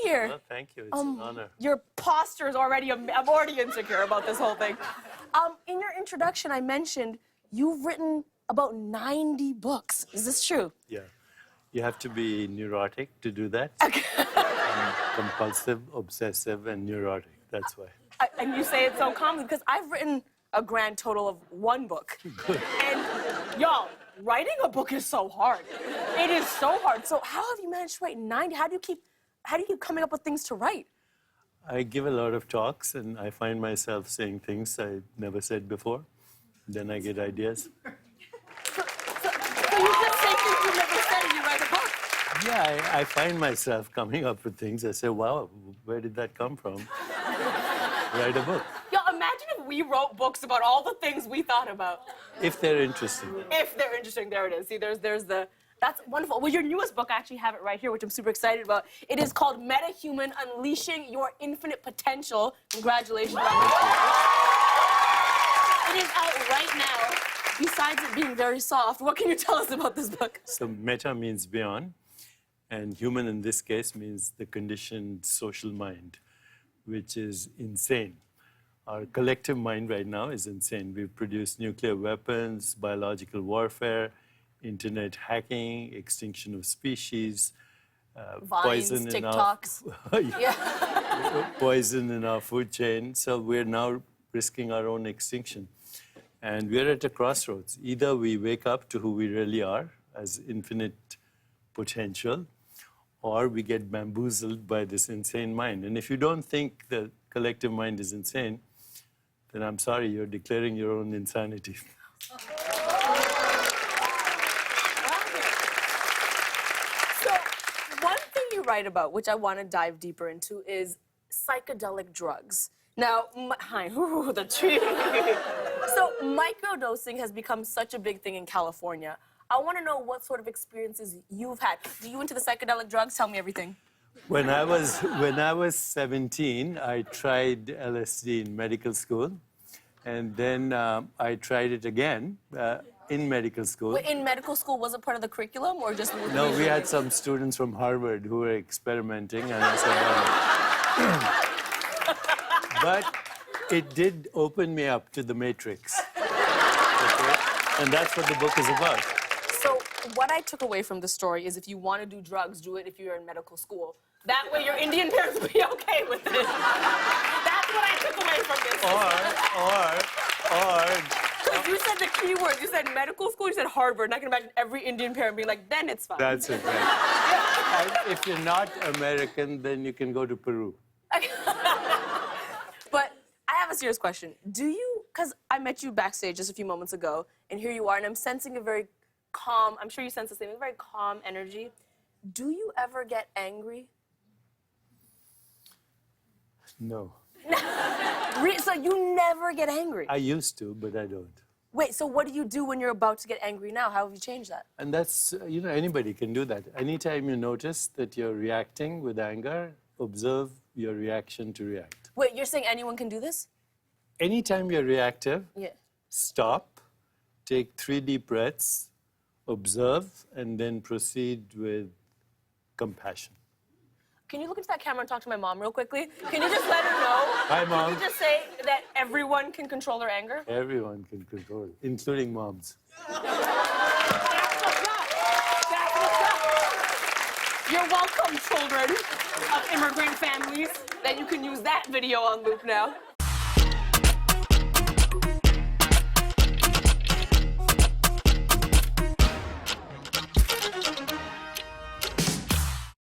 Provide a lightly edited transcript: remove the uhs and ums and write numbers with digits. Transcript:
here. Well, thank you. It's an honor. Your posture is already, I'm already insecure about this whole thing. In your introduction, I mentioned you've written about 90 books. Is this true? Yeah. You have to be neurotic to do that. Okay. Compulsive, obsessive, and neurotic. That's why. And you say it so calmly because I've written a grand total of 1 book. And y'all, writing a book is so hard. It is so hard. So how have you managed to write 90? How do you keep coming up with things to write? I give a lot of talks, and I find myself saying things I never said before. Then I get ideas. So you just say things you never said and you write a book? Yeah, I find myself coming up with things. I say, wow, where did that come from? Write a book. Y'all, imagine if we wrote books about all the things we thought about. If they're interesting. If they're interesting, there it is. See, there's the... That's wonderful. Well, your newest book, I actually have it right here, which I'm super excited about. It is called MetaHuman: Unleashing Your Infinite Potential. Congratulations on it. It is out right now. Besides it being very soft, what can you tell us about this book? So meta means beyond, and human in this case means the conditioned social mind, which is insane. Our collective mind right now is insane. We've produced nuclear weapons, biological warfare, internet hacking, extinction of species, Vines, poison TikToks. poison in our food chain. So we're now risking our own extinction. And we're at a crossroads. Either we wake up to who we really are as infinite potential, or we get bamboozled by this insane mind. And if you don't think the collective mind is insane, then I'm sorry, you're declaring your own insanity. So, one thing you write about, which I want to dive deeper into, is psychedelic drugs. Now, the tree. So, microdosing has become such a big thing in California. I want to know what sort of experiences you've had. Do you into the psychedelic drugs? Tell me everything. When I was 17, I tried LSD in medical school, and then I tried it again in medical school. Wait, in medical school, was it part of the curriculum or just? No, we had some students from Harvard who were experimenting, and I said, but it did open me up to the Matrix. Okay? And that's what the book is about. So what I took away from the story is if you want to do drugs, do it if you're in medical school. That way your Indian parents will be okay with it. That's what I took away from this. Or... Because you said the key word. You said medical school, you said Harvard. And I can imagine every Indian parent being like, then it's fine. That's it, right. And if you're not American, then you can go to Peru. But I have a serious question. Do you, because I met you backstage just a few moments ago, and here you are, and I'm sensing a very calm, I'm sure you sense the same, a very calm energy. Do you ever get angry? No. So you never get angry? I used to, but I don't. Wait, so what do you do when you're about to get angry now? How have you changed that? And that's, you know, anybody can do that. Anytime you notice that you're reacting with anger, observe your reaction to react. Wait, you're saying anyone can do this? Anytime you're reactive, Yeah. stop, take 3 deep breaths, observe, and then proceed with compassion. Can you look into that camera and talk to my mom real quickly? Can you just let her know? Hi, Mom. Can you just say that everyone can control their anger? Everyone can control it, including moms. That's what's up. That's what's up. You're welcome, children of immigrant families, that you can use that video on loop now.